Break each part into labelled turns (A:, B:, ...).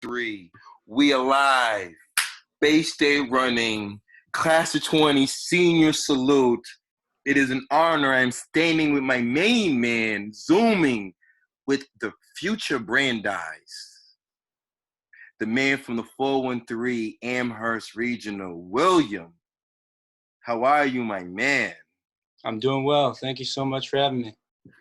A: 3. We alive. Bay State running. Class of 20 senior salute. It is an honor. I'm standing with my main man, zooming with the future Brandeis. The man from the 413 Amherst Regional, William. How are you, my man?
B: I'm doing well. Thank you so much for having me.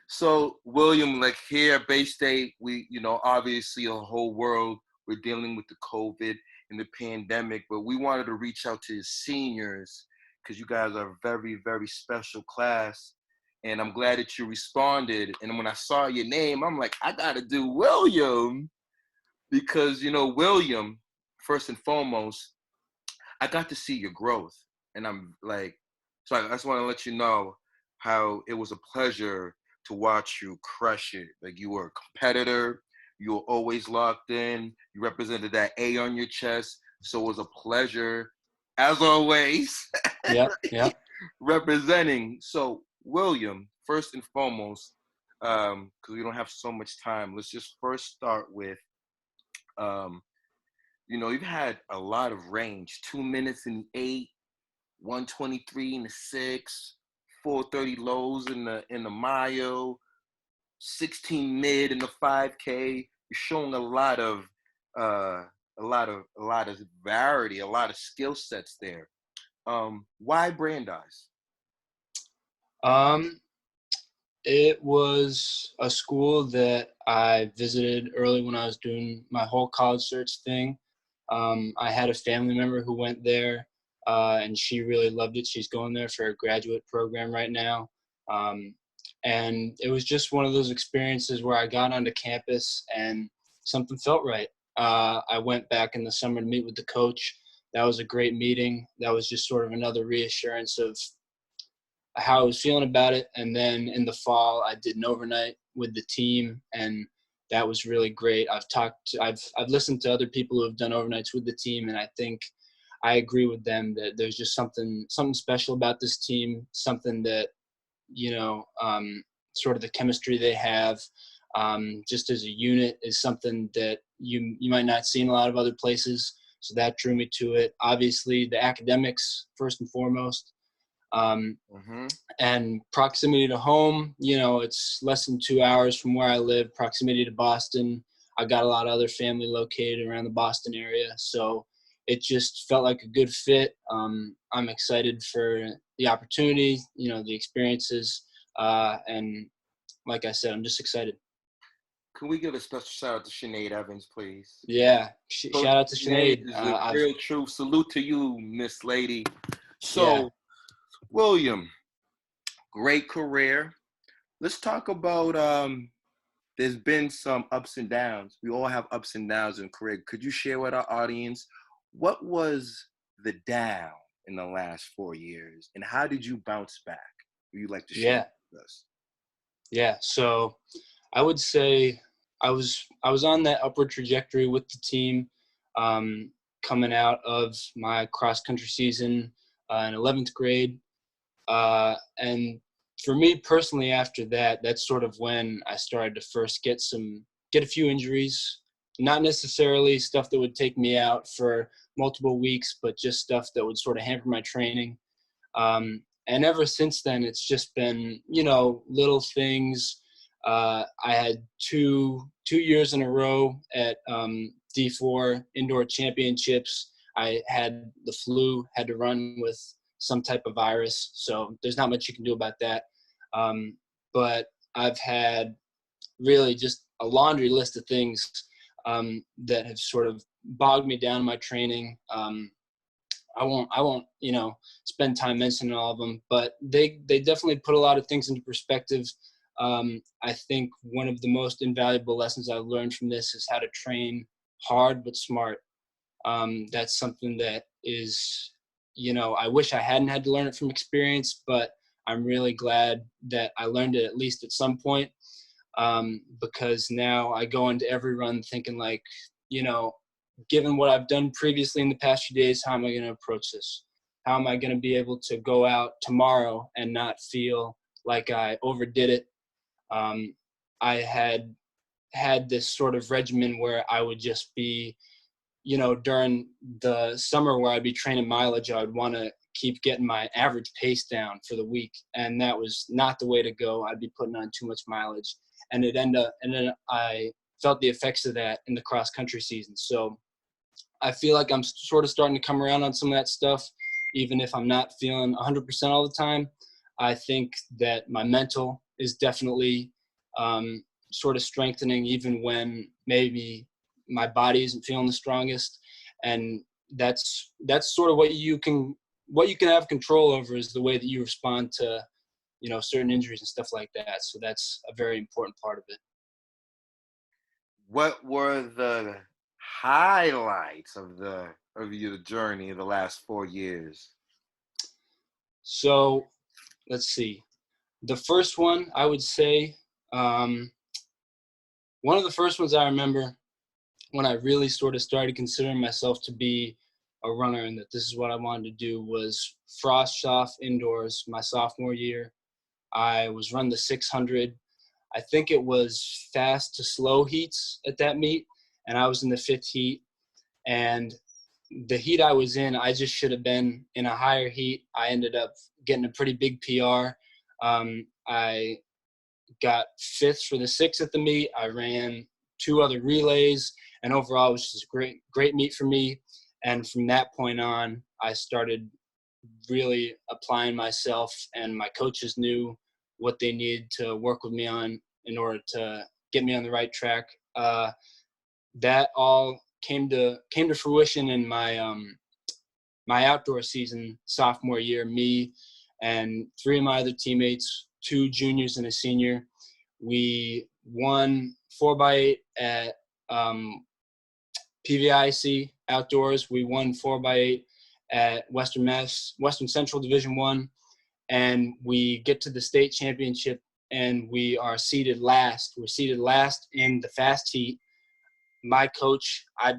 A: So, William, like here at Bay State, we, obviously the whole world, we're dealing with the COVID and the pandemic, but we wanted to reach out to the seniors because you guys are a very, very special class. And I'm glad that you responded. And when I saw your name, I'm like, I got to do William because, William, first and foremost, I got to see your growth. And I'm like, so I just want to let you know how it was a pleasure to watch you crush it. Like you were a competitor, you were always locked in, you represented that A on your chest. So it was a pleasure, as always,
B: Yeah.
A: representing. So William, first and foremost, because we don't have so much time, let's just first start with, you've had a lot of range, 2 minutes and 8, 123 in the 6, 430 lows in the mile, 16 mid in the 5K. You're showing a lot of variety, a lot of skill sets there. Why Brandeis?
B: It was a school that I visited early when I was doing my whole college search thing. I had a family member who went there, and she really loved it. She's going there for a graduate program right now. And it was just one of those experiences where I got onto campus and something felt right. I went back in the summer to meet with the coach. That was a great meeting. That was just sort of another reassurance of how I was feeling about it. And then in the fall, I did an overnight with the team, and that was really great. I've listened to other people who have done overnights with the team, and I think I agree with them that there's just something special about this team, something that, sort of the chemistry they have, just as a unit is something that you might not see in a lot of other places. So that drew me to it. Obviously, the academics, first and foremost. And proximity to home, it's less than 2 hours from where I live. Proximity to Boston, I got a lot of other family located around the Boston area, so it just felt like a good fit. I'm excited for the opportunity, the experiences, and like I said, I'm just excited.
A: Can we give a special shout out to Sinead Evans, please?
B: Yeah, shout out to Sinead.
A: Is a real true salute to you, Miss Lady. So, yeah. William, great career. Let's talk about, there's been some ups and downs. We all have ups and downs in career. Could you share with our audience, what was the down in the last 4 years and how did you bounce back? Would you like to share with us?
B: Yeah, so I would say I was on that upward trajectory with the team, coming out of my cross country season in 11th grade. And for me personally, after that, that's sort of when I started to first get a few injuries, not necessarily stuff that would take me out for multiple weeks, but just stuff that would sort of hamper my training. And ever since then, it's just been, little things. I had two years in a row at D4 indoor championships. I had the flu, had to run with some type of virus, so there's not much you can do about that. But I've had really just a laundry list of things that have sort of bogged me down in my training. I won't, spend time mentioning all of them, but they definitely put a lot of things into perspective. I think one of the most invaluable lessons I've learned from this is how to train hard but smart. That's something that is, I wish I hadn't had to learn it from experience, but I'm really glad that I learned it at least at some point, because now I go into every run thinking like, given what I've done previously in the past few days, how am I going to approach this? How am I going to be able to go out tomorrow and not feel like I overdid it? I had had this sort of regimen where I would just be, during the summer where I'd be training mileage, I would want to keep getting my average pace down for the week. And that was not the way to go. I'd be putting on too much mileage. And then I felt the effects of that in the cross country season. So I feel like I'm sort of starting to come around on some of that stuff, even if I'm not feeling 100% all the time. I think that my mental is definitely sort of strengthening, even when maybe my body isn't feeling the strongest. And that's sort of what you can have control over, is the way that you respond to, certain injuries and stuff like that. So that's a very important part of it.
A: What were the highlights of your journey in the last 4 years?
B: So let's see. The first one, I would say, one of the first ones I remember when I really sort of started considering myself to be a runner and that this is what I wanted to do, was frost off indoors my sophomore year. I was running the 600. I think it was fast to slow heats at that meet, and I was in the fifth heat. And the heat I was in, I just should have been in a higher heat. I ended up getting a pretty big PR. I got fifth for the 6 at the meet. I ran 2 other relays, and overall it was just a great meet for me. And from that point on, I started really applying myself, and my coaches knew what they needed to work with me on in order to get me on the right track. That all came to fruition in my my outdoor season sophomore year. Me and 3 of my other teammates, 2 juniors and a senior, we won 4x8 at PVIC outdoors. We won 4x8 at Western Central Division 1, and we get to the state championship, and we are seated last. We're seated last in the fast heat. My coach, I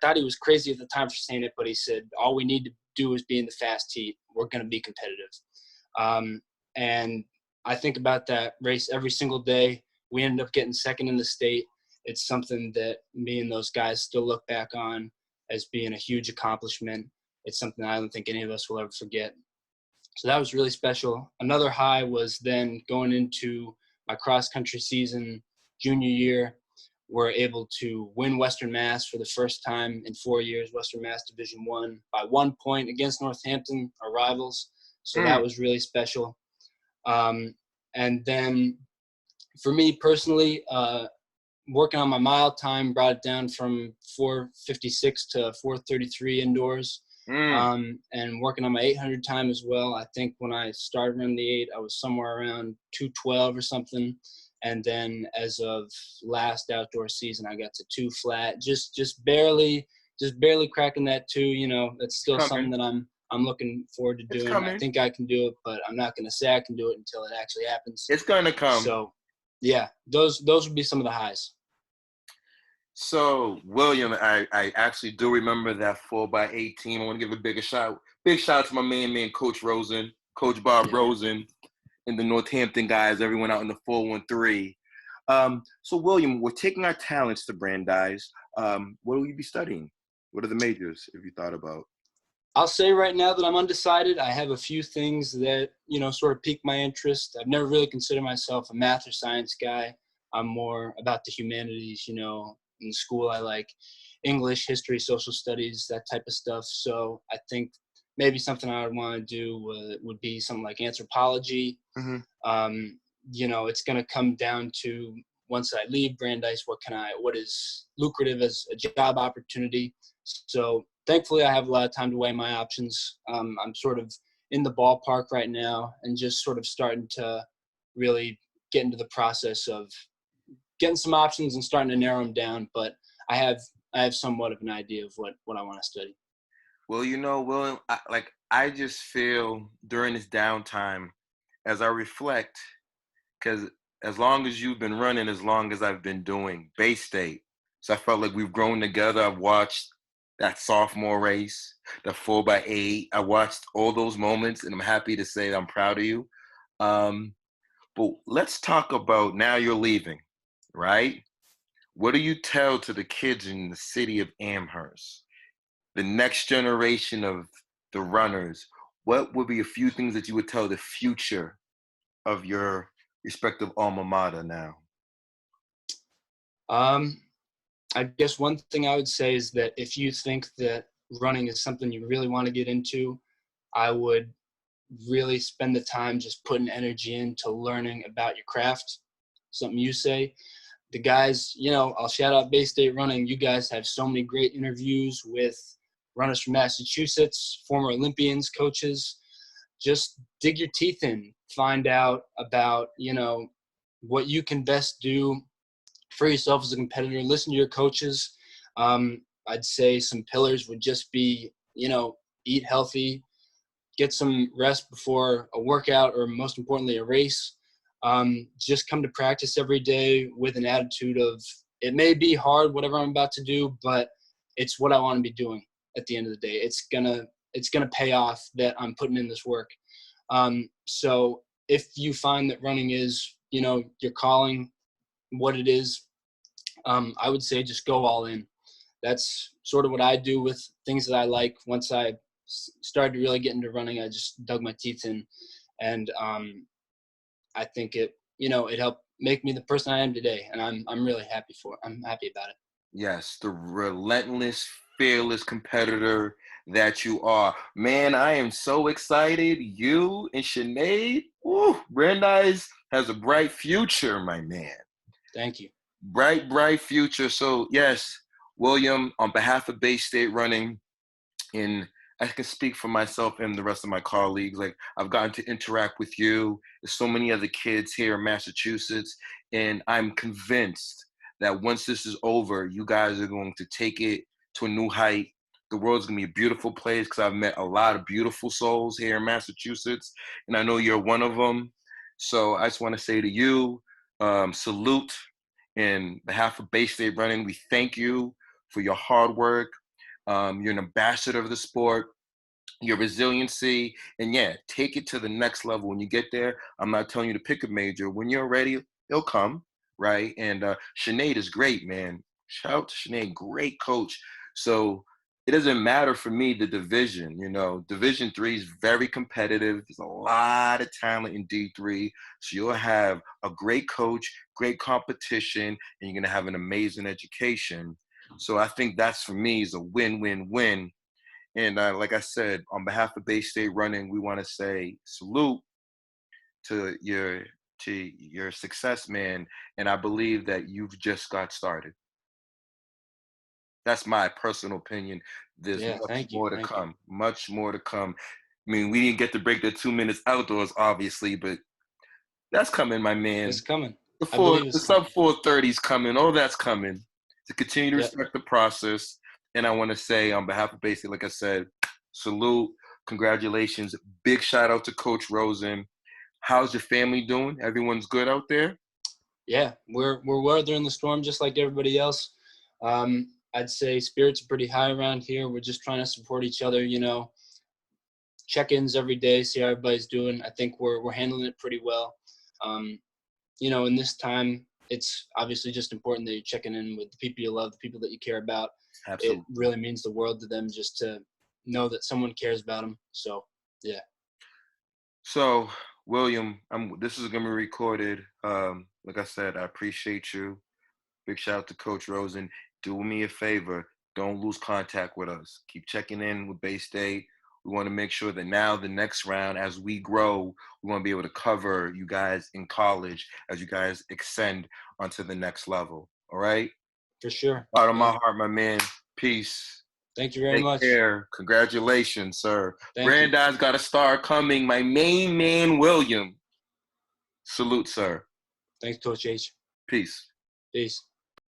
B: thought he was crazy at the time for saying it, but he said, all we need to do is be in the fast heat. We're going to be competitive. And I think about that race every single day. We ended up getting second in the state. It's something that me and those guys still look back on as being a huge accomplishment. It's something I don't think any of us will ever forget. So that was really special. Another high was then going into my cross-country season junior year. We're able to win Western Mass for the first time in 4 years, Western Mass Division 1, by 1 point against Northampton, our rivals. So that was really special. And then for me personally, working on my mile time brought it down from 4:56 to 4:33 indoors. And working on my 800 time as well. I think when I started running the 8, I was somewhere around 2:12 or something. And then as of last outdoor season, I got to 2 flat, just barely cracking that 2. That's still something that I'm looking forward to doing. I think I can do it, but I'm not going to say I can do it until it actually happens.
A: It's going to come.
B: So, yeah, those would be some of the highs.
A: So, William, I actually do remember that 4x8 team. I want to give a big shout out to my man, Coach Bob Rosen, and the Northampton guys, everyone out in the 413. So, William, we're taking our talents to Brandeis. What will you be studying? What are the majors, if you thought about?
B: I'll say right now that I'm undecided. I have a few things that, sort of pique my interest. I've never really considered myself a math or science guy. I'm more about the humanities, In school, I like English, history, social studies, that type of stuff. So I think maybe something I would want to do would be something like anthropology. It's going to come down to, once I leave Brandeis, what is lucrative as a job opportunity. So thankfully, I have a lot of time to weigh my options. I'm sort of in the ballpark right now and just sort of starting to really get into the process of getting some options and starting to narrow them down. But I have somewhat of an idea of what I want to study.
A: Well, William, I just feel during this downtime, as I reflect, because as long as you've been running, as long as I've been doing Bay State, so I felt like we've grown together. I've watched that sophomore race, the 4x8. I watched all those moments, and I'm happy to say that I'm proud of you. But let's talk about, now you're leaving, right? what do you tell to the kids in the city of Amherst, the next generation of the runners? What would be a few things that you would tell the future of your respective alma mater now?
B: Um, I guess one thing I would say is that if you think that running is something you really want to get into, I would really spend the time just putting energy into learning about your craft. Something you say. The guys, I'll shout out Bay State Running. You guys have so many great interviews with runners from Massachusetts, former Olympians, coaches. Just dig your teeth in, find out about, what you can best do for yourself as a competitor. Listen to your coaches. I'd say some pillars would just be, eat healthy, get some rest before a workout, or most importantly, a race. Just come to practice every day with an attitude of, it may be hard, whatever I'm about to do, but it's what I want to be doing at the end of the day. It's gonna pay off that I'm putting in this work. So if you find that running is, your calling, what it is, I would say just go all in. That's sort of what I do with things that I like. Once I started to really get into running, I just dug my teeth in, and I think it helped make me the person I am today, and I'm really happy I'm happy about it.
A: Yes, the relentless, fearless competitor that you are. Man, I am so excited. You and Sinead, Brandeis has a bright future, my man.
B: Thank you.
A: Bright, bright future. So, yes, William, on behalf of Bay State Running, and I can speak for myself and the rest of my colleagues. Like, I've gotten to interact with you. There's so many other kids here in Massachusetts, and I'm convinced that once this is over, you guys are going to take it to a new height. The world's gonna be a beautiful place because I've met a lot of beautiful souls here in Massachusetts, and I know you're one of them. So I just want to say to you, salute. In behalf of Bay State Running, we thank you for your hard work. You're an ambassador of the sport, your resiliency, and yeah, take it to the next level. When you get there, I'm not telling you to pick a major. When you're ready, it'll come, right? And Sinead is great, man. Shout out to Sinead, great coach. So it doesn't matter for me the division. Division 3 is very competitive. There's a lot of talent in D3, so you'll have a great coach, great competition, and you're gonna have an amazing education. So I think that's, for me, is a win-win-win. And like I said, on behalf of Bay State Running, we want to say salute to your success, man. And I believe that you've just got started. That's my personal opinion. There's
B: Yeah,
A: much
B: thank you.
A: more to
B: Thank you.
A: come. Much more to come. I mean, we didn't get to break the 2 minutes outdoors, obviously, but that's coming, my
B: It's
A: man.
B: coming.
A: The
B: I
A: four,
B: believe
A: the
B: it's
A: sub
B: coming.
A: 430's coming. All that's coming. To continue to
B: Yep.
A: respect the process. And I want to say, on behalf of Basic, like I said, salute, congratulations. Big shout out to Coach Rosen. How's your family doing? Everyone's good out there?
B: Yeah, we're weathering the storm just like everybody else. I'd say spirits are pretty high around here. We're just trying to support each other, check-ins every day, see how everybody's doing. I think we're handling it pretty well. In this time, it's obviously just important that you're checking in with the people you love, the people that you care about. It
A: Absolutely.
B: really means the world to them just to know that someone cares about them. So, yeah.
A: So, William, this is going to be recorded. Like I said, I appreciate you. Big shout out to Coach Rosen. Do me a favor. Don't lose contact with us. Keep checking in with Bay State. We want to make sure that now the next round, as we grow, we want to be able to cover you guys in college as you guys extend onto the next level. All right?
B: For sure.
A: Out of my
B: Yeah.
A: heart, my man. Peace.
B: Thank you very
A: Take
B: much.
A: care. Congratulations, sir.
B: Thank you.
A: Brandeis got a star coming. My main man, William. Salute, sir.
B: Thanks, Coach H.
A: Peace.
B: Peace.